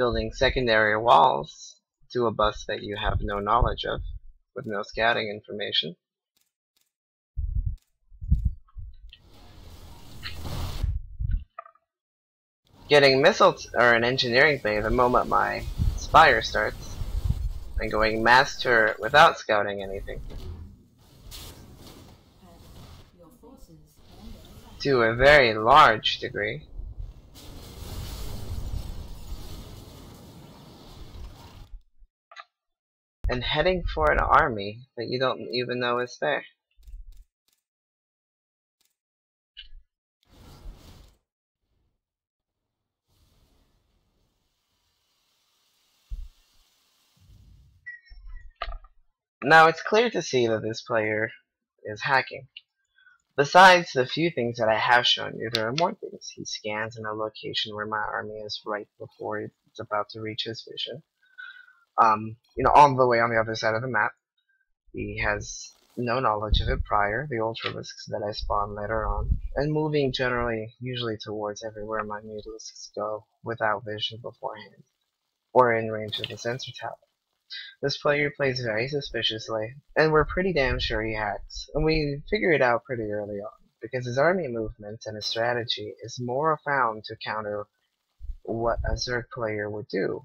building secondary walls to a bus that you have no knowledge of, with no scouting information. Getting missiles or an engineering bay the moment my spire starts, and going master without scouting anything. To a very large degree. And heading for an army that you don't even know is there. Now it's clear to see that this player is hacking. Besides the few things that I have shown you, there are more things. He scans in a location where my army is right before it's about to reach his vision. All the way on the other side of the map. He has no knowledge of it prior, the ultralisks that I spawn later on, and moving generally, usually towards everywhere my mutalisks go, without vision beforehand, or in range of the sensor tower. This player plays very suspiciously, and we're pretty damn sure he hacks, and we figure it out pretty early on, because his army movement and his strategy is more found to counter what a Zerg player would do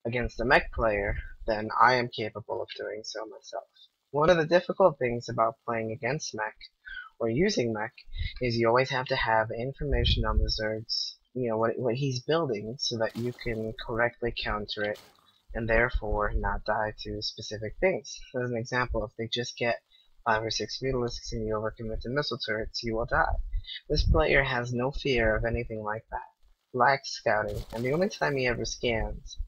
against a mech player than I am capable of doing so myself. One of the difficult things about playing against mech, or using mech, is you always have to have information on the Zergs, what he's building, so that you can correctly counter it, and therefore not die to specific things. As an example, if they just get 5 or 6 mutalisks and you overcommit to missile turrets, you will die. This player has no fear of anything like that, lacks scouting, and the only time he ever scans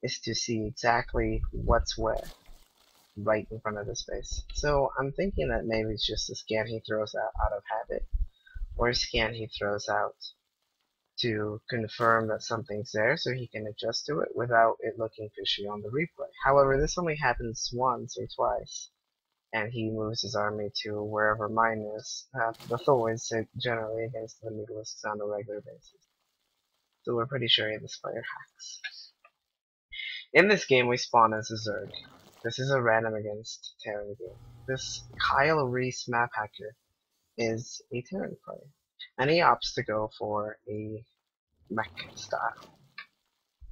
is to see exactly what's where, right in front of his face. So I'm thinking that maybe it's just a scan he throws out of habit, or a scan he throws out to confirm that something's there so he can adjust to it without it looking fishy on the replay. However, this only happens once or twice, and he moves his army to wherever mine is. The Thor is generally against the mutalisks on a regular basis. So we're pretty sure this player hacks. In this game, we spawn as a Zerg. This is a random against Terran game. This Kylereese map hacker is a Terran player, and he opts to go for a mech style.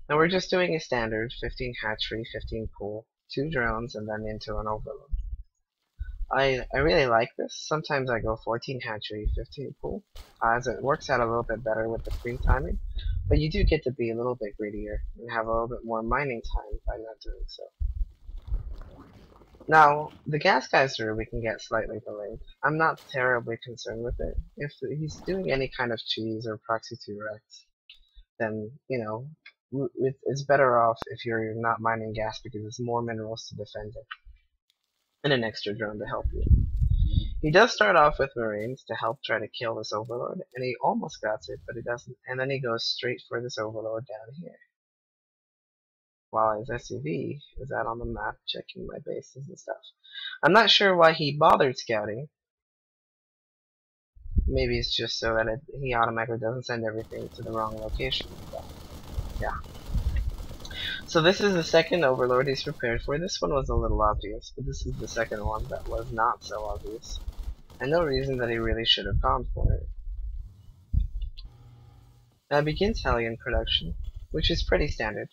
Now we're just doing a standard 15 hatchery, 15 pool, 2 drones, and then into an overload. I really like this. Sometimes I go 14 hatchery, 15 pool, as it works out a little bit better with the free timing. But you do get to be a little bit greedier and have a little bit more mining time by not doing so. Now, the gas geyser we can get slightly delayed. I'm not terribly concerned with it. If he's doing any kind of cheese or proxy 2 Rex, then, it's better off if you're not mining gas because it's more minerals to defend it. And an extra drone to help you. He does start off with Marines to help try to kill this Overlord, and he almost got it, but he doesn't. And then he goes straight for this Overlord down here. While his SUV is out on the map checking my bases and stuff. I'm not sure why he bothered scouting. Maybe it's just so that he automatically doesn't send everything to the wrong location. But, yeah. So this is the second Overlord he's prepared for. This one was a little obvious, but this is the second one that was not so obvious. And no reason that he really should have gone for it. Now begins Hellion production, which is pretty standard.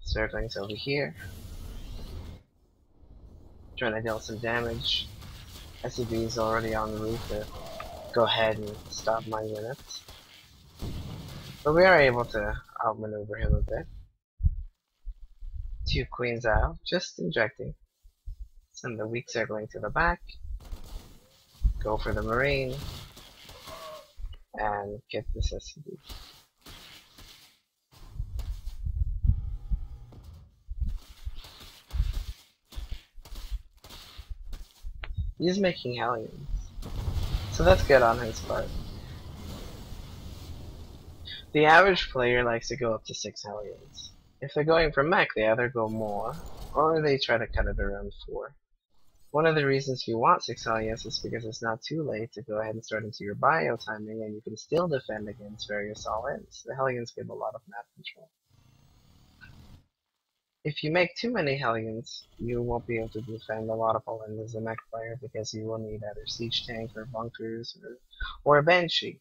Circling's over here. Trying to deal some damage. SUV is already on the roof to go ahead and stop my units. But we are able to outmaneuver him a bit. 2 queens out, just injecting. Send the weak circling to the back. Go for the marine. And get this SUV. He's making Hellions. So that's good on his part. The average player likes to go up to 6 Hellions. If they're going for mech, they either go more, or they try to cut it around 4. One of the reasons you want 6 Hellions is because it's not too late to go ahead and start into your bio timing, and you can still defend against various all-ins. The Hellions give a lot of map control. If you make too many Hellions, you won't be able to defend a lot of all-ins as a mech player because you will need either siege tank or bunkers or a banshee.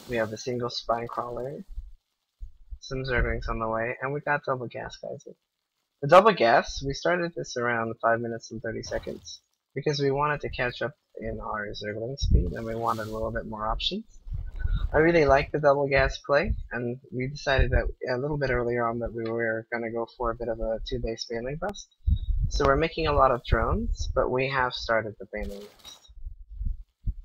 We have a single spine crawler, some zerglings on the way, and we got double gas guys. The double gas, we started this around 5 minutes and 30 seconds because we wanted to catch up in our zergling speed and we wanted a little bit more options. I really like the double gas play, and we decided that a little bit earlier on that we were going to go for a bit of a 2-base bailing bust. So we're making a lot of drones, but we have started the bailing bust.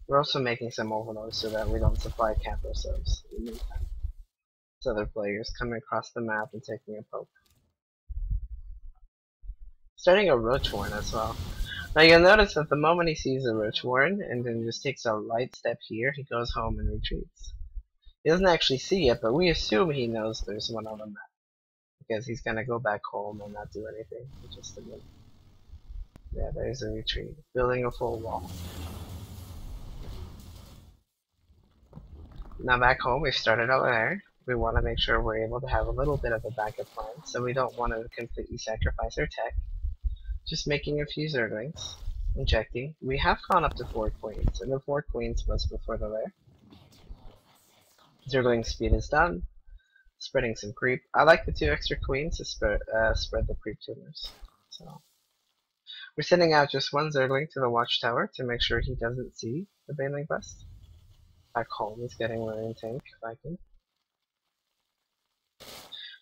We're also making some overloads so that we don't supply cap ourselves in the meantime. So other players coming across the map and taking a poke. Starting a Roach Warren as well. Now you'll notice that the moment he sees a Roach Warren and then just takes a light step here, he goes home and retreats. He doesn't actually see it, but we assume he knows there's one on the map. Because he's gonna go back home and not do anything for just a minute. Yeah, there's a retreat. Building a full wall. Now back home, we've started over there. We want to make sure we're able to have a little bit of a backup plan, so we don't want to completely sacrifice our tech. Just making a few zerglings, injecting. We have gone up to 4 queens, and the 4 queens was before the lair. Zergling speed is done. Spreading some creep. I like the 2 extra queens to spread the creep tumors. So we're sending out just 1 zergling to the watchtower to make sure he doesn't see the bailing bust. Back home, he's getting Marine tank Viking.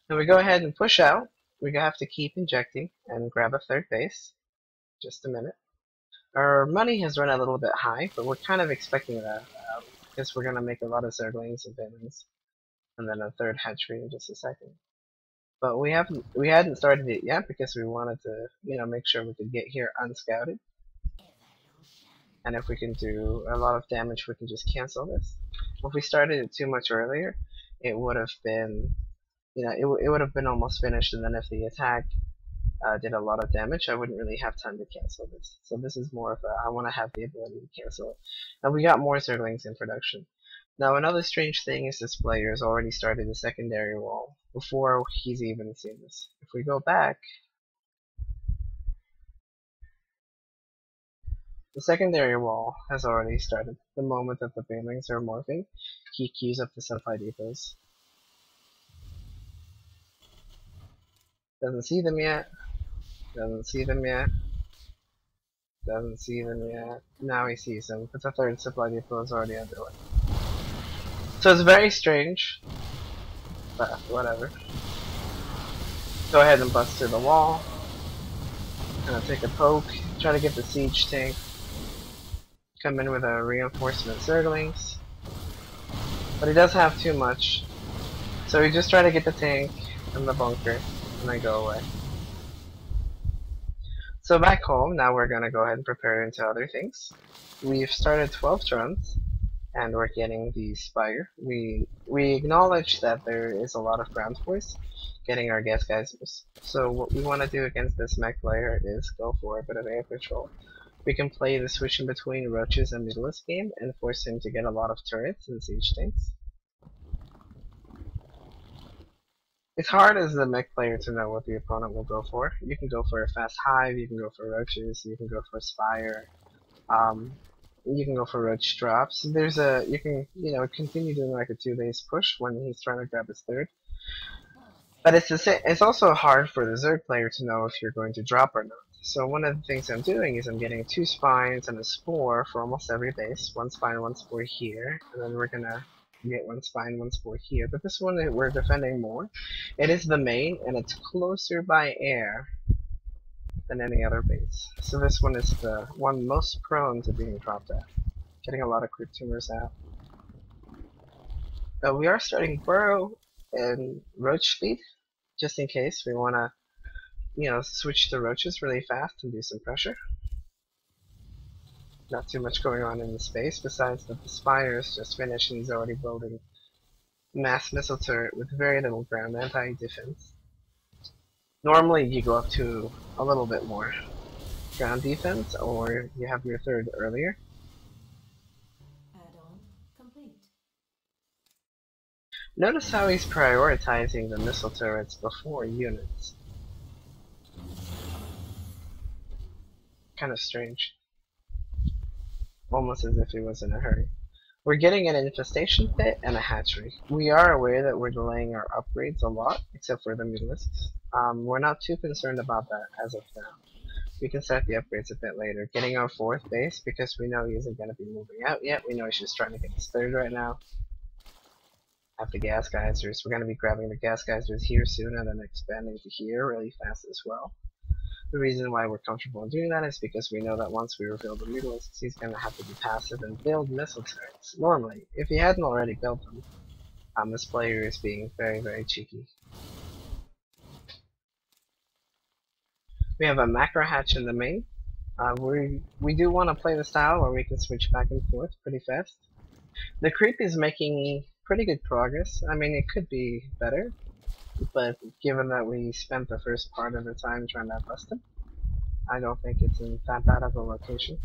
Now we go ahead and push out. We have to keep injecting and grab a 3rd base. Just a minute. Our money has run a little bit high, but we're kind of expecting that because we're going to make a lot of zerglings and bailings, and then a 3rd hatchery in just a second. But we hadn't started it yet because we wanted to, make sure we could get here unscouted. And if we can do a lot of damage, we can just cancel this. If we started it too much earlier, it would have been, it would have been almost finished, and then if the attack did a lot of damage, I wouldn't really have time to cancel this. So this is more of a, I want to have the ability to cancel it. And we got more zerglings in production. Now another strange thing is this player has already started the secondary wall before he's even seen this. If we go back, the secondary wall has already started. The moment that the banelings are morphing, he queues up the supply depots. Doesn't see them yet. Doesn't see them yet. Doesn't see them yet. Now he sees them, but the 3rd supply depot is already underway. So it's very strange, but whatever. Go ahead and bust through the wall. Gonna take a poke, try to get the siege tank. Come in with a reinforcement zerglings. But he does have too much. So we just try to get the tank and the bunker, and then go away. So back home, now we're gonna go ahead and prepare into other things. We've started 12 drones, and we're getting the Spire. We acknowledge that there is a lot of ground force getting our gas geysers. So what we want to do against this mech player is go for a bit of air control. We can play the switch in between roaches and middleless game and force him to get a lot of turrets and siege tanks. It's hard as a mech player to know what the opponent will go for. You can go for a fast hive, you can go for roaches, you can go for Spire, you can go for roach drops. You can continue doing like a 2-base push when he's trying to grab his 3rd. But it's also hard for the Zerg player to know if you're going to drop or not. So one of the things I'm doing is I'm getting 2 spines and a spore for almost every base. 1 spine, 1 spore here, and then we're gonna get 1 spine, 1 spore here. But this one we're defending more. It is the main, and it's closer by air than any other base. So this one is the one most prone to being dropped at. Getting a lot of creep tumors out. We are starting burrow and roach speed, just in case we want to switch to roaches really fast and do some pressure. Not too much going on in the space, besides that the Spire's just finished and he's already building mass missile turret with very little ground anti-defense. Normally you go up to a little bit more ground defense, or you have your third earlier. Add-on complete. Notice how he's prioritizing the missile turrets before units. Kind of strange. Almost as if he was in a hurry. We're getting an infestation pit and a hatchery. We are aware that we're delaying our upgrades a lot, except for the mutalisks. We're not too concerned about that as of now. We can start the upgrades a bit later. Getting our fourth base, because we know he isn't going to be moving out yet. We know he's just trying to get his third right now. Have the gas geysers. We're going to be grabbing the gas geysers here soon and then expanding to here really fast as well. The reason why we're comfortable in doing that is because we know that once we reveal the mutalisks, he's going to have to be passive and build missile turrets. Normally, if he hadn't already built them, this player is being very, very cheeky. We have a macro hatch in the main. We do want to play the style where we can switch back and forth pretty fast. The creep is making pretty good progress. I mean, it could be better, but given that we spent the first part of the time trying to bust him, I don't think it's in that bad of a location.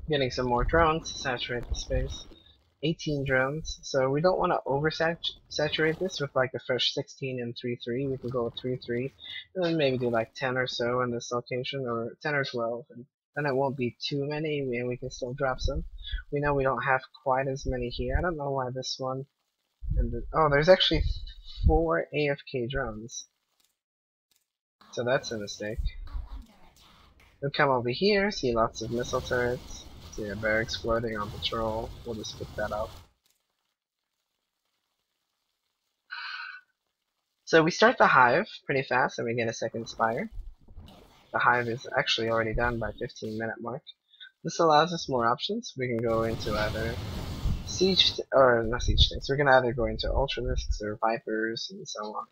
Getting some more drones to saturate the space. 18 drones, so we don't want to oversaturate this with like a fresh 16 and 3-3. We can go with 3-3, and then maybe do like 10 or so in this location, or 10 or 12, and then it won't be too many, and we can still drop some. We know we don't have quite as many here. I don't know why this one. Oh, there's actually 4 AFK drones, so that's a mistake. We'll come over here, see lots of missile turrets, see a barracks floating on patrol. We'll just pick that up. So we start the hive pretty fast and we get a second spire. The hive is actually already done by 15-minute mark. This allows us more options. We can go into either siege, or not siege tanks. We're going to either go into ultralisks or vipers and so on.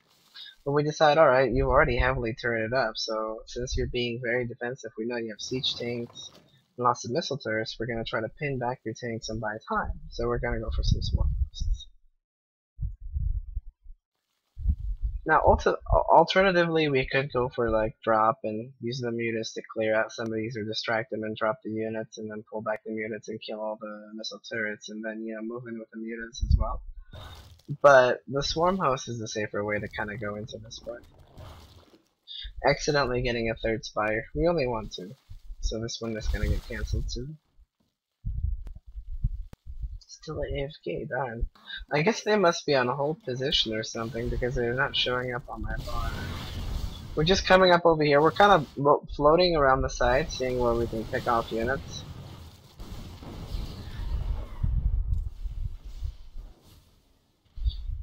But we decide, alright, you've already heavily turreted up, so since you're being very defensive, we know you have siege tanks and lots of missile turrets, we're going to try to pin back your tanks and buy time. So we're going to go for some small posts. Now, alternatively, we could go for like drop and use the mutas to clear out some of these or distract them and drop the units and then pull back the mutas and kill all the missile turrets and then, you know, move in with the mutas as well. But the swarm host is the safer way to kind of go into this part. Accidentally getting a third spire. We only want 2. So this one is going to get cancelled too. Still at AFK, darn. I guess they must be on hold position or something because they're not showing up on my bar. We're just coming up over here. We're kind of floating around the side, seeing where we can pick off units.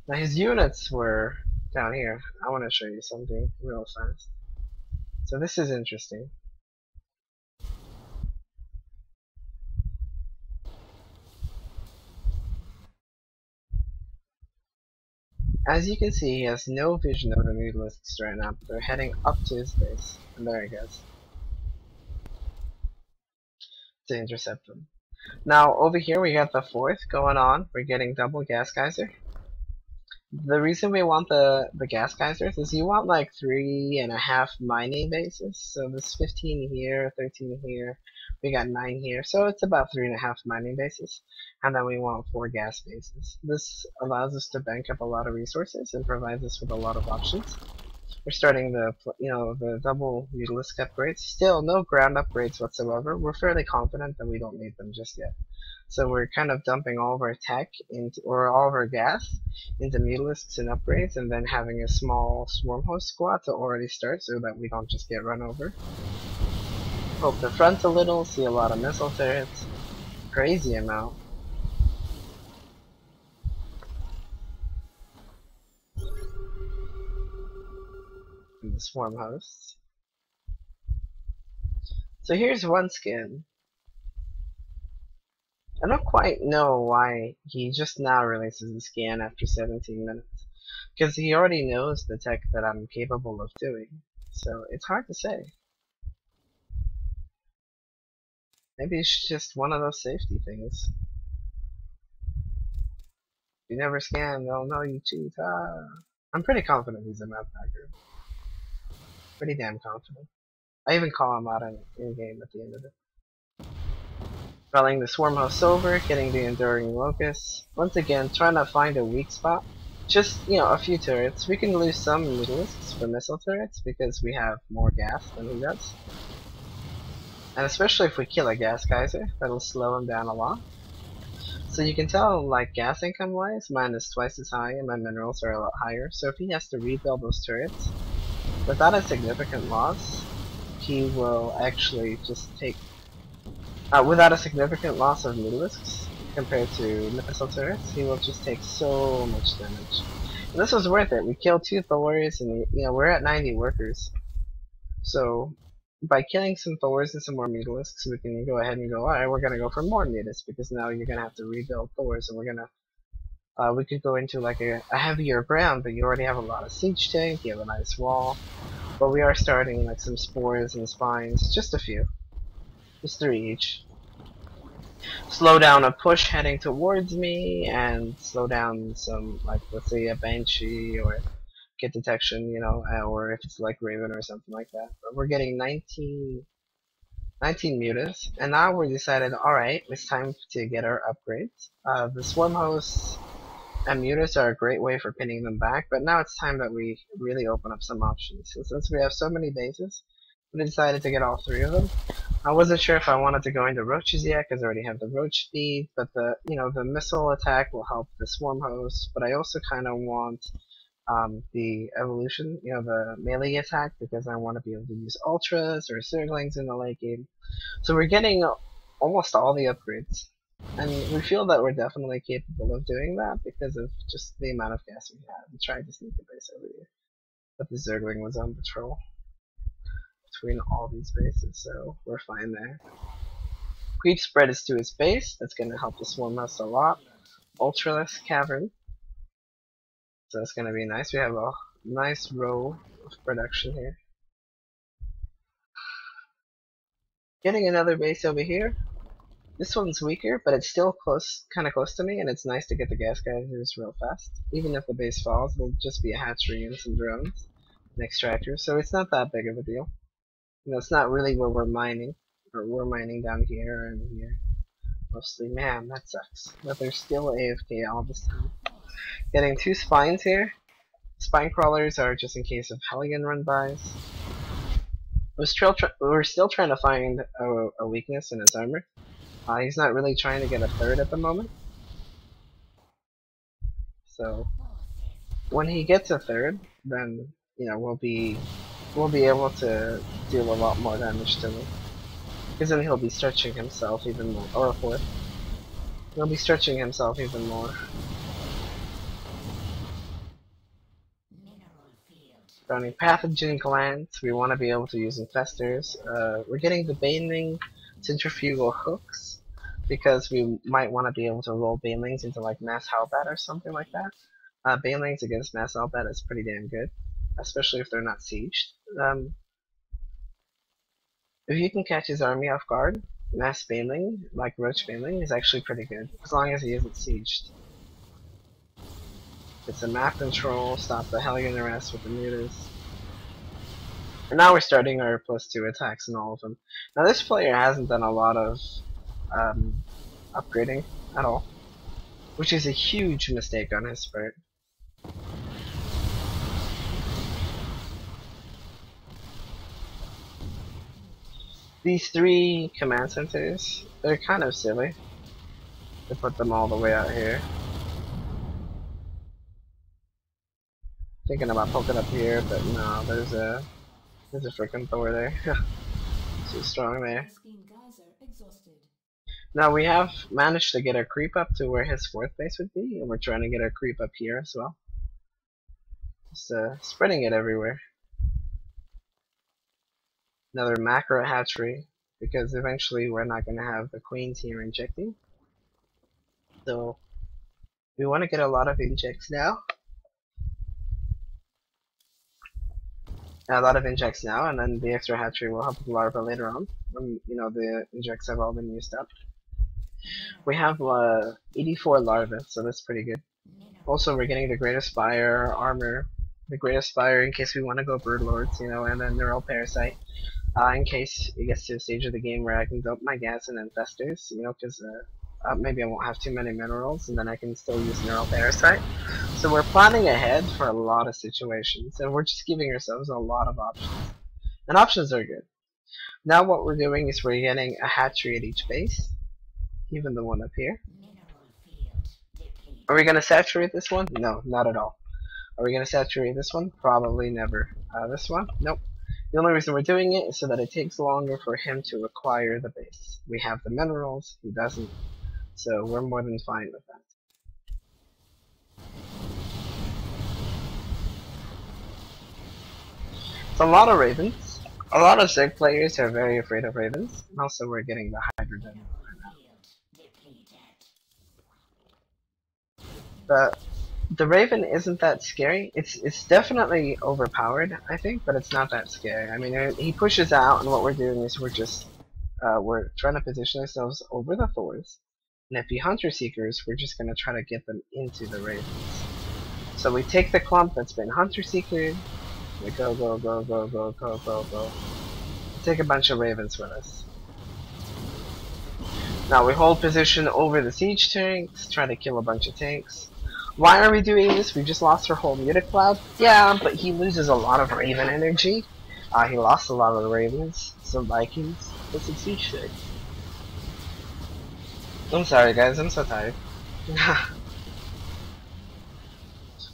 Now his units were down here. I want to show you something real fast. So this is interesting. As you can see, he has no vision of the mutalisks right now, but they're heading up to his base. And there he goes. To intercept them. Now, over here we got the 4th going on. We're getting double gas geyser. The reason we want the gas geysers is you want like 3.5 mining bases. So there's 15 here, 13 here, we got 9 here. So it's about 3.5 mining bases. And then we want 4 gas bases. This allows us to bank up a lot of resources and provides us with a lot of options. We're starting the double mutalisk upgrades. Still no ground upgrades whatsoever. We're fairly confident that we don't need them just yet. So we're kind of dumping all of our tech into, or all of our gas into mutalisks and upgrades, and then having a small swarm host squad to already start so that we don't just get run over. Hope the front a little, see a lot of missile turrets. Crazy amount. And the swarm hosts. So here's one skin. I don't quite know why he just now releases the scan after 17 minutes. Because he already knows the tech that I'm capable of doing. So it's hard to say. Maybe it's just one of those safety things. If you never scan, they'll know you cheat. I'm pretty confident he's a map backer. Pretty damn confident. I even call him out in game at the end of it. Rolling the swarm host over, getting the enduring locust. Once again, trying to find a weak spot. Just, a few turrets. We can lose some mutalisks for missile turrets because we have more gas than he does. And especially if we kill a gas geyser, that'll slow him down a lot. So you can tell, like, gas income wise, mine is twice as high and my minerals are a lot higher. So if he has to rebuild those turrets, without a significant loss, he will actually just take without a significant loss of mutalisks compared to missile turrets, he will just take so much damage. And this was worth it. We killed 2 Thors, and we're at 90 workers. So by killing some Thors and some more mutalisks, we can go ahead and go, alright, we're gonna go for more mutas, because now you're gonna have to rebuild Thors, and we're gonna we could go into like a heavier ground, but you already have a lot of siege tank, you have a nice wall. But we are starting like some spores and spines, just a few. Just 3 each. Slow down a push heading towards me, and slow down some, like, let's say a Banshee, or get detection, or if it's like Raven or something like that. But we're getting 19 mutas, and now we decided, alright, it's time to get our upgrades. The swarm hosts and mutas are a great way for pinning them back, but now it's time that we really open up some options. So since we have so many bases, we decided to get all 3 of them. I wasn't sure if I wanted to go into roaches yet, because I already have the roach speed, but the missile attack will help the swarm host, but I also kind of want the evolution, the melee attack, because I want to be able to use ultras or zerglings in the late game. So we're getting almost all the upgrades, and we feel that we're definitely capable of doing that because of just the amount of gas we have. We tried to sneak a base over here, but the zergling was on patrol between all these bases, so we're fine there. Creep spread is to his base, that's going to help the swarm host a lot. Ultraless cavern, so that's going to be nice. We have a nice row of production here. Getting another base over here. This one's weaker, but it's still kind of close to me, and it's nice to get the gas geysers real fast. Even if the base falls, it'll just be a hatchery and some drones and extractors, so it's not that big of a deal. It's not really where we're mining. Or we're mining down here and here. Mostly. Man, that sucks. But they're still AFK all this time. Getting 2 spines here. Spine crawlers are just in case of Hellion run-bys. We're still trying to find a weakness in his armor. He's not really trying to get a 3rd at the moment. So when he gets a 3rd, then we'll be able to deal a lot more damage to him. Because then he'll be stretching himself even more. Or a 4th. He'll be stretching himself even more. Running pathogen glands, we want to be able to use infestors. We're getting the Baneling centrifugal hooks, because we might want to be able to roll Banelings into like Mass Hellbat or something like that. Banelings against Mass Hellbat is pretty damn good, especially if they're not sieged. If you can catch his army off guard, Mass Baneling, like Roach Baneling, is actually pretty good, as long as he isn't sieged. It's a map control, stop the Hellion arrest with the mutas. And now we're starting our +2 attacks in all of them. Now this player hasn't done a lot of upgrading at all, which is a huge mistake on his part. These 3 command centers, they're kind of silly to put them all the way out here. Thinking about poking up here, but no, there's a freaking Thor there. Too strong there. Now we have managed to get our creep up to where his 4th base would be, and we're trying to get our creep up here as well. Just spreading it everywhere. Another macro hatchery, because eventually we're not going to have the queens here injecting. So we want to get a lot of injects now. And then the extra hatchery will help with larva later on, when the injects have all been used up. We have 84 larvae, so that's pretty good. Also, we're getting the greatest fire armor the greatest fire in case we want to go Bird Lords, you know, and then Neural Parasite. In case it gets to a stage of the game where I can dump my gas and infestors, you know, because maybe I won't have too many minerals, and then I can still use Neural Parasite. So we're planning ahead for a lot of situations, and we're just giving ourselves a lot of options. And options are good. Now what we're doing is we're getting a hatchery at each base, even the one up here. Are we going to saturate this one? No, not at all. Are we going to saturate this one? Probably never. This one? Nope. The only reason we're doing it is so that it takes longer for him to acquire the base. We have the minerals, he doesn't, so we're more than fine with that. It's a lot of ravens. A lot of Zerg players are very afraid of ravens, and also we're getting the hydrogen right now. But the Raven isn't that scary. It's definitely overpowered, I think, but it's not that scary. I mean, he pushes out, and what we're doing is we're trying to position ourselves over the Thors, and if the Hunter Seekers, we're just gonna try to get them into the Ravens. So we take the clump that's been Hunter Seeker, we go, take a bunch of Ravens with us. Now we hold position over the siege tanks, try to kill a bunch of tanks. Why are we doing this? We just lost our whole Mutic Cloud? Yeah, but he loses a lot of Raven energy. He lost a lot of the Ravens, some Vikings, and some siege tanks. I'm sorry guys, I'm so tired.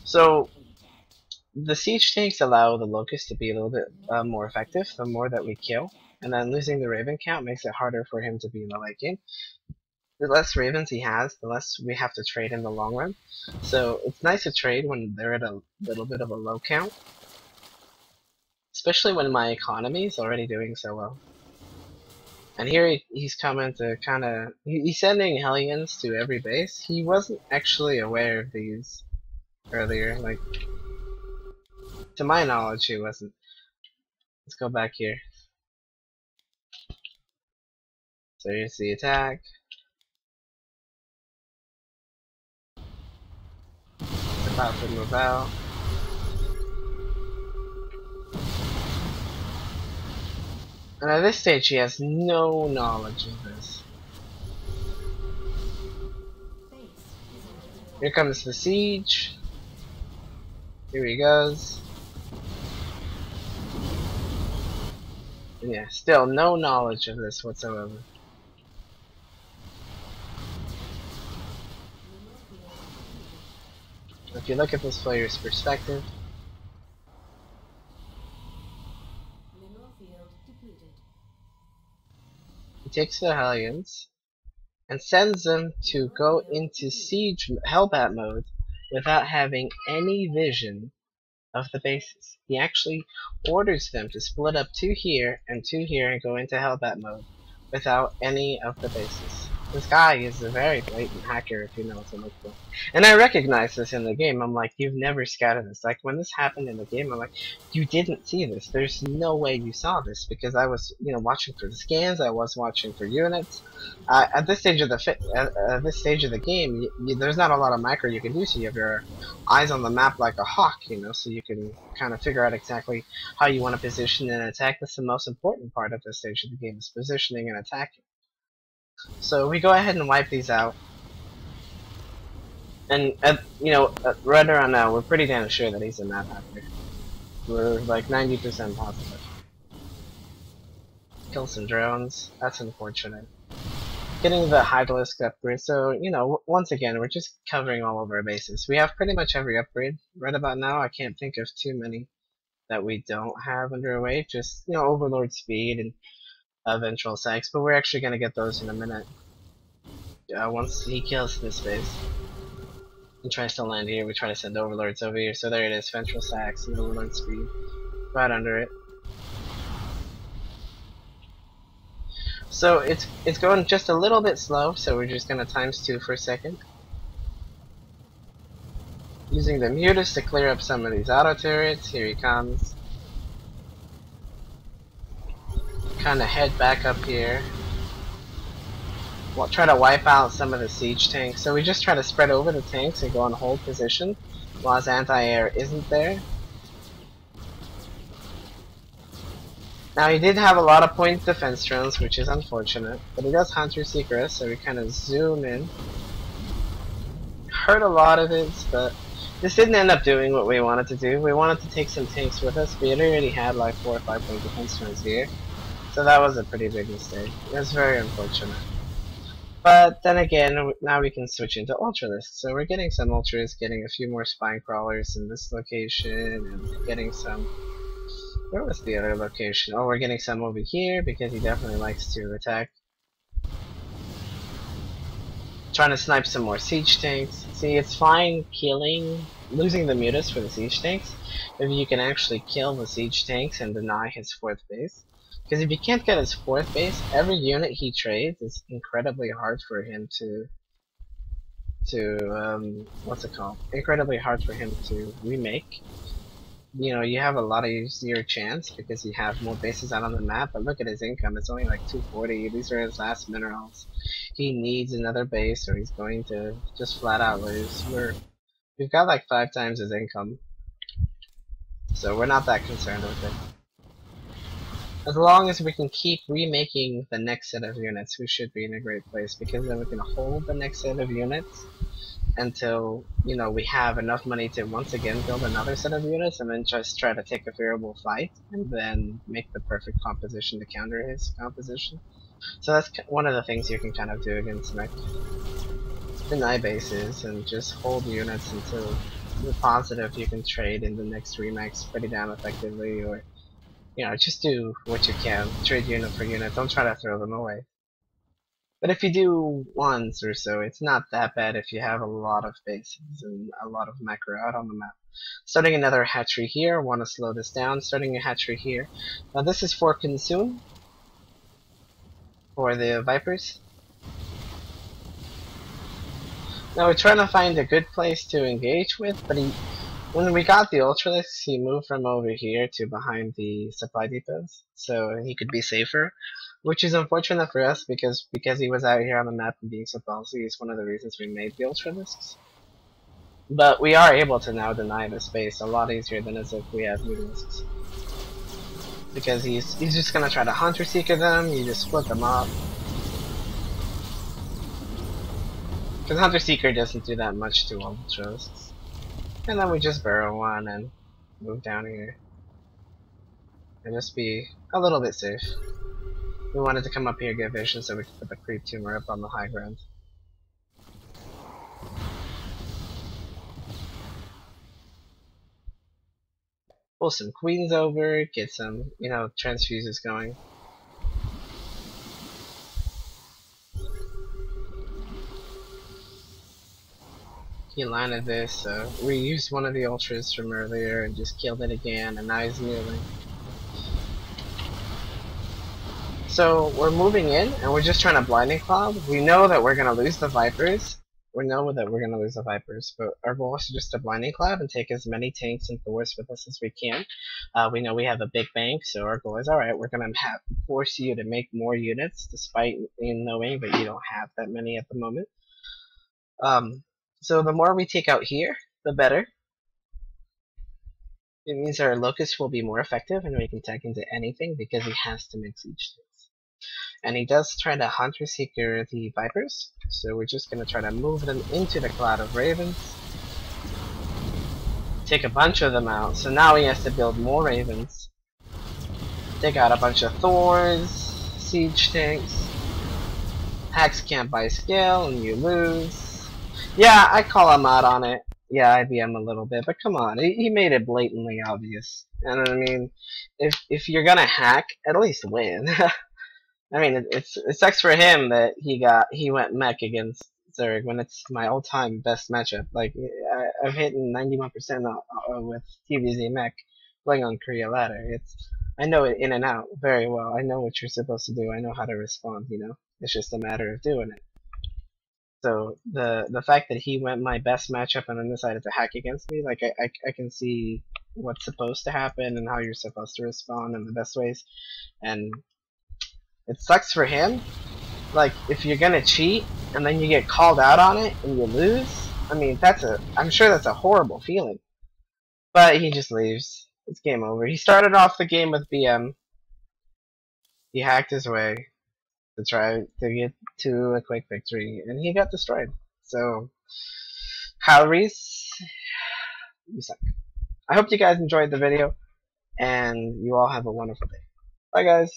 So, the siege tanks allow the Locust to be a little bit more effective the more that we kill, and then losing the Raven count makes it harder for him to be in the late game. The less Ravens he has, the less we have to trade in the long run. So it's nice to trade when they're at a little bit of a low count. Especially when my economy is already doing so well. And here he's coming to kinda... He's sending Hellions to every base. He wasn't actually aware of these earlier, like... To my knowledge, he wasn't. Let's go back here. So here's the attack. About to move out. And at this stage he has no knowledge of this. Here comes the siege. Here he goes. And yeah, still no knowledge of this whatsoever. If you look at this player's perspective, he takes the Hellions and sends them to go into siege Hellbat mode without having any vision of the bases. He actually orders them to split up 2 here and 2 here and go into Hellbat mode without any of the bases. This guy is a very blatant hacker if you know what to look for. And I recognize this in the game. I'm like, you've never scouted this. Like, when this happened in the game, I'm like, you didn't see this. There's no way you saw this, because I was, you know, watching for the scans, I was watching for units. At this stage of the game, there's not a lot of micro you can do, so you have your eyes on the map like a hawk, you know, so you can kind of figure out exactly how you want to position and attack. That's the most important part of this stage of the game, is positioning and attacking. So we go ahead and wipe these out. And, you know, right around now, we're pretty damn sure that he's a map hacker. We're like 90% positive. Kill some drones. That's unfortunate. Getting the Hydralisk upgrade. So, you know, once again, we're just covering all of our bases. We have pretty much every upgrade. Right about now, I can't think of too many that we don't have underway. Just, you know, Overlord Speed and Ventral Sacs, but we're actually going to get those in a minute. Once he kills this base and tries to land here, we try to send Overlords over here. So there it is, Ventral Sacs and Overlord Speed right under it. So it's going just a little bit slow, so we're just going to ×2 for a second. Using the Mutus to clear up some of these auto turrets. Here he comes. Kind of head back up here. We'll try to wipe out some of the siege tanks. So we just try to spread over the tanks and go and hold position while his anti-air isn't there. Now he did have a lot of point defense drones, which is unfortunate, but he does Hunter Seeker, so we kind of zoom in. Hurt a lot of it, but this didn't end up doing what we wanted to do. We wanted to take some tanks with us, but it already had like 4 or 5 point defense drones here, so that was a pretty big mistake. It was very unfortunate. But then again, now we can switch into Ultralisk. So we're getting some Ultras, getting a few more Spine Crawlers in this location, and getting some... Where was the other location? Oh, we're getting some over here, because he definitely likes to attack. Trying to snipe some more Siege Tanks. See, it's fine losing the Mutas for the Siege Tanks, if you can actually kill the Siege Tanks and deny his 4th base. Because if you can't get his 4th base, every unit he trades is incredibly hard for him to what's it called? Incredibly hard for him to remake. You know, you have a lot of easier chance because you have more bases out on the map, but look at his income, it's only like 240, these are his last minerals. He needs another base or he's going to just flat out lose. We've got like 5 times his income, so we're not that concerned with it. As long as we can keep remaking the next set of units, we should be in a great place, because then we can hold the next set of units until, you know, we have enough money to once again build another set of units, and then just try to take a favorable fight, and then make the perfect composition to counter his composition. So that's one of the things you can kind of do against mech. Deny bases, and just hold units until you're positive you can trade in the next remakes pretty damn effectively, or you know, just do what you can. Trade unit for unit. Don't try to throw them away. But if you do once or so, it's not that bad if you have a lot of bases and a lot of macro out on the map. Starting another hatchery here. Want to slow this down. Starting a hatchery here. Now this is for consume. For the Vipers. Now we're trying to find a good place to engage with, but when we got the Ultralisk, he moved from over here to behind the supply depots, so he could be safer, which is unfortunate for us because he was out here on the map and being so ballsy is one of the reasons we made the Ultralisks. But we are able to now deny the space a lot easier than as if we have Mutalisks. Because he's just gonna try to Hunter Seeker them, you just split them up. Because Hunter Seeker doesn't do that much to Ultralisks. And then we just burrow one and move down here. And just be a little bit safe. We wanted to come up here, get vision, so we could put the creep tumor up on the high ground. Pull some queens over, get some, you know, transfuses going. He landed this, so we used one of the ultras from earlier and just killed it again, and now he's kneeling. So we're moving in, and we're just trying to blinding cloud. We know that we're gonna lose the Vipers. But our goal is just to blinding cloud and take as many tanks and Thors with us as we can. We know we have a big bank, so our goal is, alright, we're gonna force you to make more units, despite knowing that you don't have that many at the moment. So the more we take out here, the better. It means our Locust will be more effective and we can tech into anything because he has to make siege tanks. And he does try to Hunter Seeker the Vipers, so we're just going to try to move them into the cloud of Ravens. Take a bunch of them out, so now he has to build more Ravens. Take out a bunch of Thors, siege tanks. Hacks can't buy scale and you lose. Yeah, I call him out on it. Yeah, IBM a little bit, but come on, he made it blatantly obvious. You know what I mean? If you're gonna hack, at least win. I mean, it sucks for him that he went mech against Zerg when it's my all-time best matchup. Like I've hit 91% with TVZ mech playing on Korea ladder. I know it in and out very well. I know what you're supposed to do. I know how to respond. You know, it's just a matter of doing it. So the fact that he went my best matchup and then decided to hack against me, like I can see what's supposed to happen and how you're supposed to respond in the best ways, and it sucks for him. Like if you're gonna cheat and then you get called out on it and you lose, I mean I'm sure that's a horrible feeling. But he just leaves. It's game over. He started off the game with BM. He hacked his way to try to get to a quick victory, and he got destroyed. So, Kylereese, you suck. I hope you guys enjoyed the video, and you all have a wonderful day. Bye, guys.